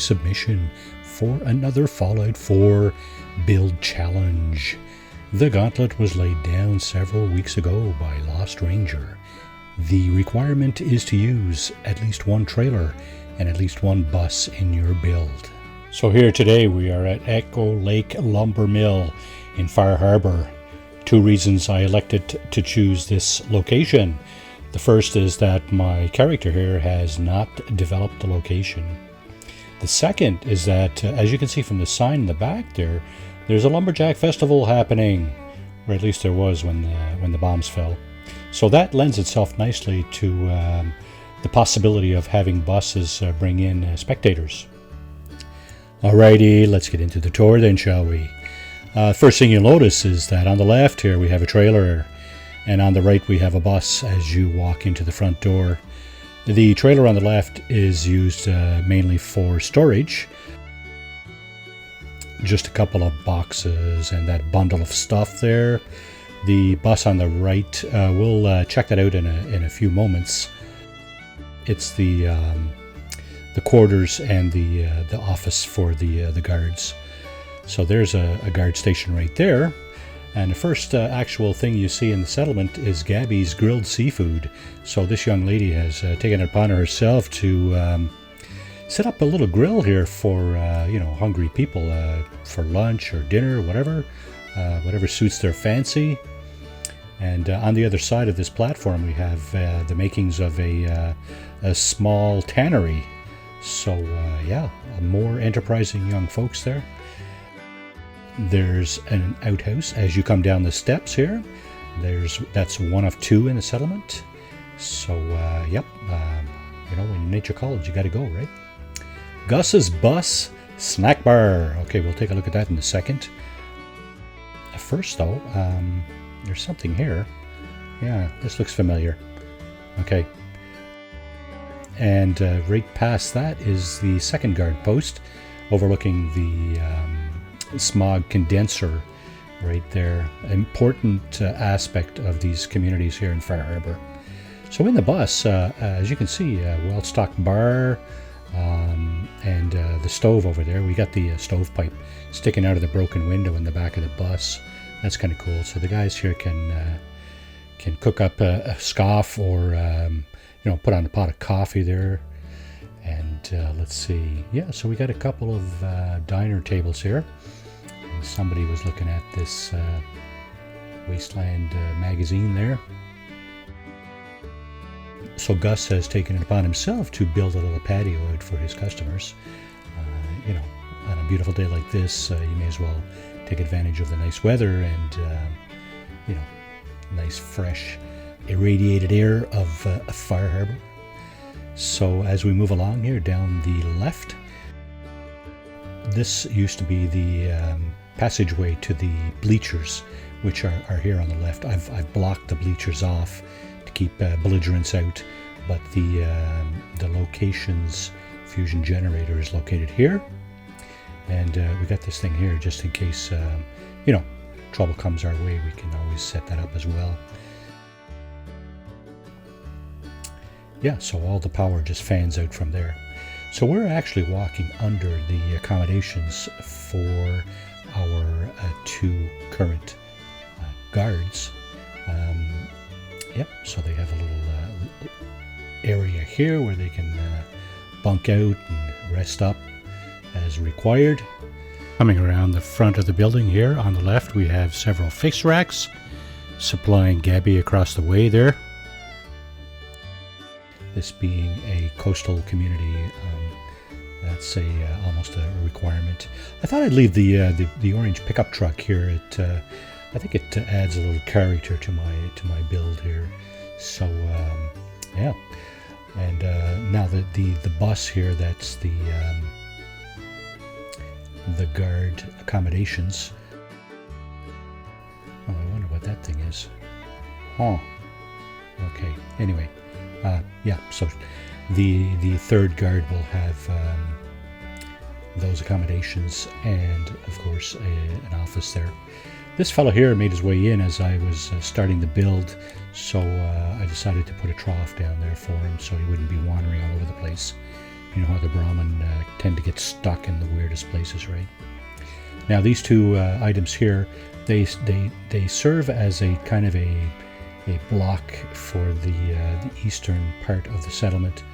submission for another Fallout 4 build challenge. The gauntlet was laid down several weeks ago by Lost Ranger. The requirement is to use at least one trailer and at least one bus in your build. So here today we are at Echo Lake Lumber Mill in Far Harbour. Two reasons I elected to choose this location. The first is that my character here has not developed the location. The second is that, as you can see from the sign in the back there, there's a lumberjack festival happening, or at least there was when the bombs fell. So that lends itself nicely to the possibility of having buses bring in spectators. Alrighty, let's get into the tour then, shall we? First thing you'll notice is that on the left here we have a trailer, and on the right we have a bus as you walk into the front door. The trailer on the left is used mainly for storage. Just a couple of boxes and that bundle of stuff there. The bus on the right, we'll check that out in a few moments. It's the quarters and the office for the guards. So there's a guard station right there. And the first actual thing you see in the settlement is Gabby's Grilled Seafood. So this young lady has taken it upon herself to set up a little grill here for hungry people for lunch or dinner, whatever suits their fancy. And on the other side of this platform we have the makings of a small tannery. So more enterprising young folks there. There's an outhouse as you come down the steps here. That's one of two in the settlement. So when you're nature college, you got to go, right? Gus's Bus Snack Bar. Okay, we'll take a look at that in a second. First, though, there's something here. Yeah, this looks familiar. Okay. And right past that is the second guard post, overlooking the smog condenser right there. Important aspect of these communities here in Far Harbour. So in the bus, as you can see, a well-stocked bar and the stove over there. We got the stovepipe sticking out of the broken window in the back of the bus. That's kind of cool. So the guys here can cook up a scoff or put on a pot of coffee there. And let's see. Yeah, so we got a couple of diner tables here. Somebody was looking at this Wasteland magazine there. So Gus has taken it upon himself to build a little patio out for his customers. On a beautiful day like this, you may as well take advantage of the nice weather and, nice fresh irradiated air of Far Harbour. So as we move along here down the left, this used to be the passageway to the bleachers, which are here on the left. I've blocked the bleachers off to keep belligerents out, but the location's fusion generator is located here, and we got this thing here just in case trouble comes our way. We can always set that up as well. Yeah, so all the power just fans out from there. So we're actually walking under the accommodations for our two current guards. So they have a little area here where they can bunk out and rest up as required. Coming around the front of the building here, on the left we have several fixed racks supplying Gabby across the way there. This being a coastal community, that's almost a requirement. I thought I'd leave the orange pickup truck here. I think it adds a little character to my build here. So yeah, and now the bus here, that's the guard accommodations. Oh, I wonder what that thing is. Huh. Okay. Anyway. So the third guard will have those accommodations and, of course, an office there. This fellow here made his way in as I was starting the build, so I decided to put a trough down there for him so he wouldn't be wandering all over the place. You know how the Brahmin tend to get stuck in the weirdest places, right? Now these two items here, they serve as a kind of a block for the eastern part of the settlement,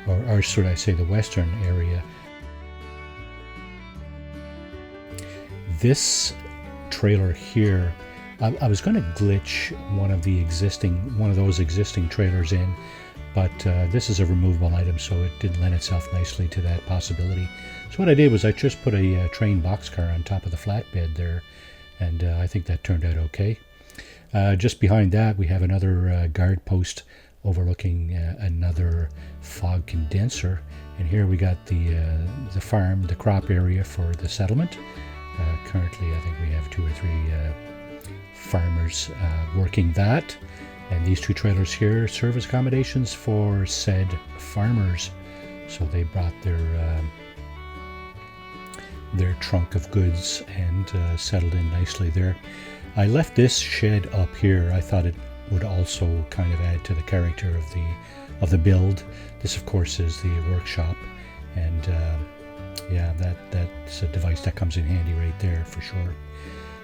or should I say the western area. This trailer here, I was going to glitch one of those existing trailers in, but this is a removable item, so it didn't lend itself nicely to that possibility. So what I did was I just put a train boxcar on top of the flatbed there, and I think that turned out okay. Just behind that, we have another guard post overlooking another fog condenser, and here we got the farm, the crop area for the settlement. Currently, I think we have 2 or 3 farmers working that, and these 2 trailers here serve as accommodations for said farmers. So they brought their trunk of goods and settled in nicely there. I left this shed up here. I thought it would also kind of add to the character of the build. This, of course, is the workshop, and yeah, that's a device that comes in handy right there for sure.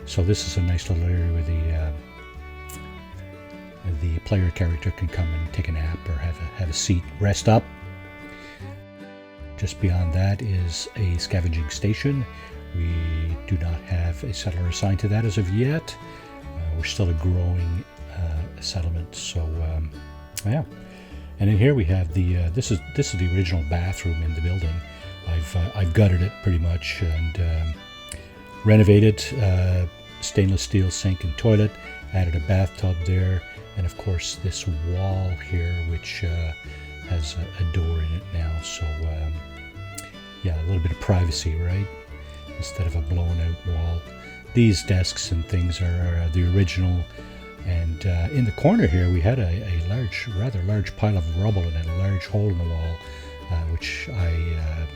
So this is a nice little area where the player character can come and take a nap or have a seat, rest up. Just beyond that is a scavenging station. We do not have a settler assigned to that as of yet. We're still a growing settlement, so yeah. And in here we have this is the original bathroom in the building. I've gutted it pretty much and renovated. Stainless steel sink and toilet. Added a bathtub there, and of course this wall here, which has a door in it now. So yeah, a little bit of privacy, right? Instead of a blown out wall. These desks and things are the original, and in the corner here we had a rather large pile of rubble and a large hole in the wall, which I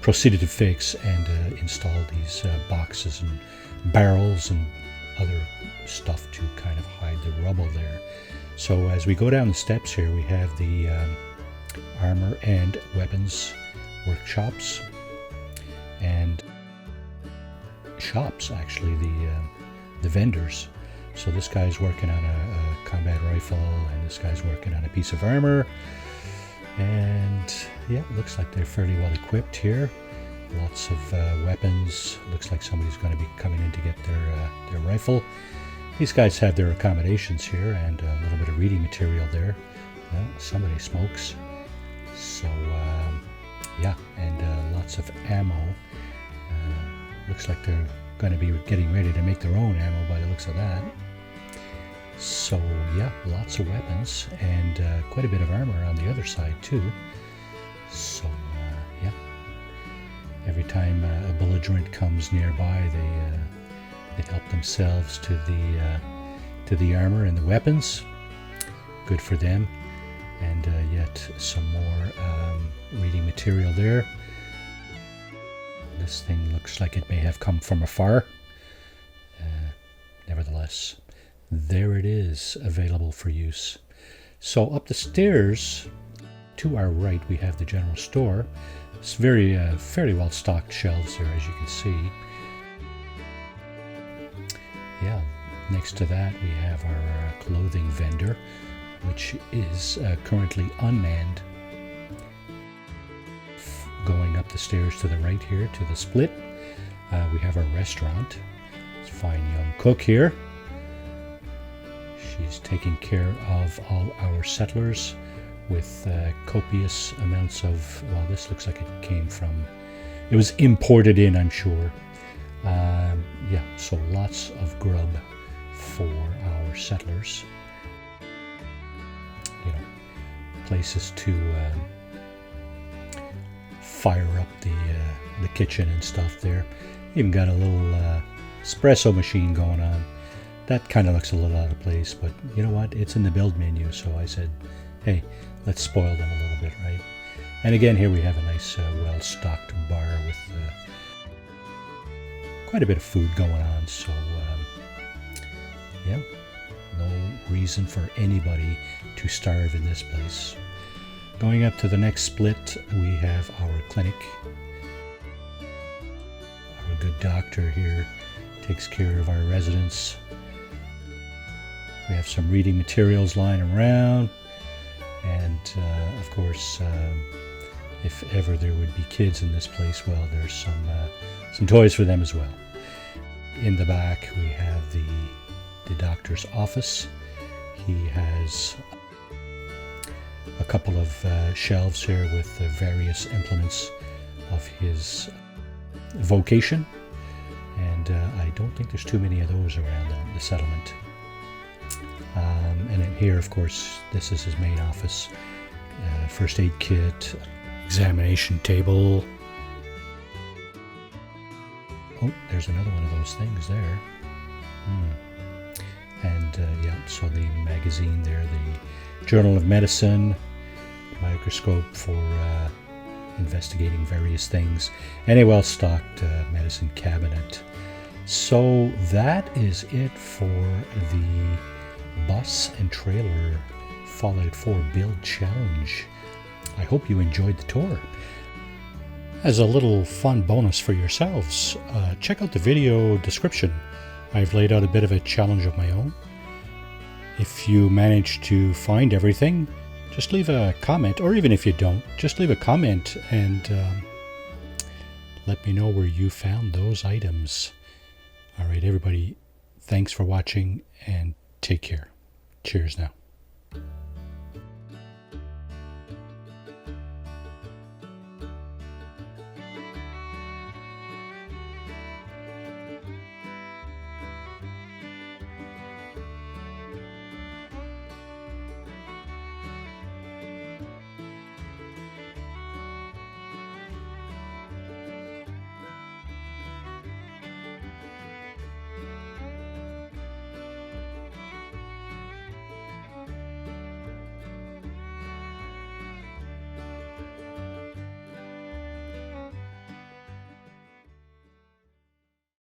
proceeded to fix and install these boxes and barrels and other stuff to kind of hide the rubble there. So as we go down the steps here, we have the armor and weapons workshops and shops, actually, the vendors. So this guy's working on a combat rifle, and this guy's working on a piece of armor, and yeah, it looks like they're fairly well equipped here. Lots of weapons. Looks like somebody's going to be coming in to get their rifle. These guys have their accommodations here and a little bit of reading material there. Well, somebody smokes. So yeah, and lots of ammo. Looks like they're going to be getting ready to make their own ammo by the looks of that. So yeah, lots of weapons and quite a bit of armor on the other side too. So yeah, every time a belligerent comes nearby, they help themselves to the armor and the weapons. Good for them. And yet some more reading material there. This thing looks like it may have come from afar. Nevertheless, there it is, available for use. So up the stairs to our right, we have the general store. It's very fairly well stocked shelves there, as you can see. Yeah, next to that we have our clothing vendor, which is currently unmanned. Going up the stairs to the right here to the split, we have our restaurant. It's a fine young cook here. She's taking care of all our settlers with copious amounts of, well, this looks like it was imported in, I'm sure. Yeah, so lots of grub for our settlers. You know, places to fire up the kitchen and stuff there. Even got a little espresso machine going on. That kind of looks a little out of place, but you know what? It's in the build menu, so I said, hey, let's spoil them a little bit, right? And again, here we have a nice, well-stocked bar with quite a bit of food going on, so yeah, no reason for anybody to starve in this place. Going up to the next split, we have our clinic. Our good doctor here takes care of our residents. We have some reading materials lying around, and of course, if ever there would be kids in this place, well, there's some toys for them as well. In the back, we have the doctor's office. He has a couple of shelves here with the various implements of his vocation, and I don't think there's too many of those around the settlement. And in here, of course, this is his main office. First aid kit, examination table. Oh, there's another one of those things there. And yeah, so the magazine there, the Journal of Medicine, microscope for investigating various things, and a well-stocked medicine cabinet. So that is it for the bus and trailer Fallout 4 build challenge. I hope you enjoyed the tour. As a little fun bonus for yourselves, check out the video description. I've laid out a bit of a challenge of my own. If you manage to find everything, just leave a comment, or even if you don't, just leave a comment and let me know where you found those items. All right, everybody, thanks for watching and take care. Cheers now.